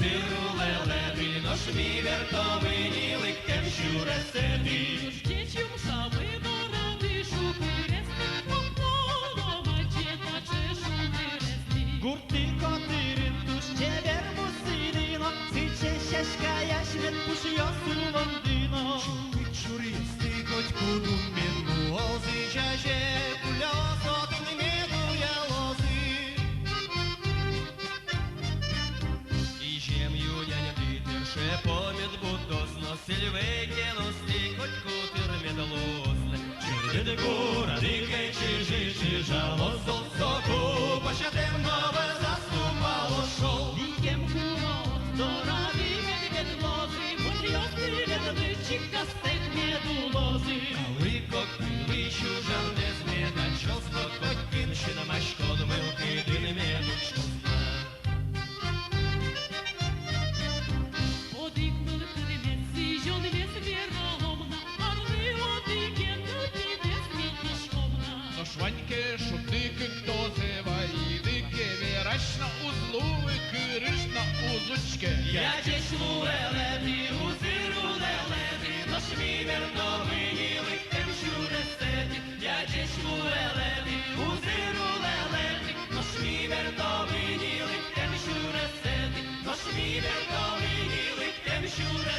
зиру лелети, нож мій вертовині ликтем щуресети. Дітям шаби доради, шукирести, поподобаче, наче шукирести. Гурти котирин, туш чевер мусидино, сиче шашка яшмет пуш йосу лондино. Чуристи хоть куду мену, ози чаже кульос, один меду я лози. І жем'ю я не дитирше, помід будосно, сільвейке ності, хоть кутир медлосне. Чирди гура, дикай, чижи, чижало, соку, пощадем нове заступало шоу. Дітям курос, доради, медведь лози, будь йости, медведчик, кастек медулози. Ликок, вищу жар не зміна, чосно, хоть кінщина, машкон, милки, дин меду, чосно. Одик милкини месі, жон вес вірогомна, арли одикен, дудінес мітішкомна. Но шваньке шутики, хто зива їдики, вірашна узлуви, киришна узучке. Я дійшлу лелети, у зиру лелети, нож мій вертовині ликтем щуресети. Я дійшлу лелети, у зиру лелети, нож мій вертовині ликтем щуресети. Нож мій вертовині ликтем щуресети.